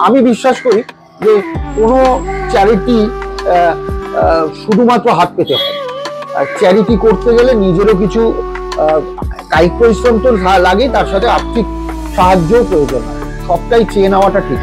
আমি বিশ্বাস করি যে কোনো চ্যারিটি শুধুমাত্র হাত পেতে হয়। চ্যারিটি করতে গেলে নিজেরও কিছু কায়িক পরিশ্রম তো লাগে, তার সাথে আর্থিক সাহায্যও প্রয়োজন হয়। সবটাই চেয়ে নেওয়াটা ঠিক।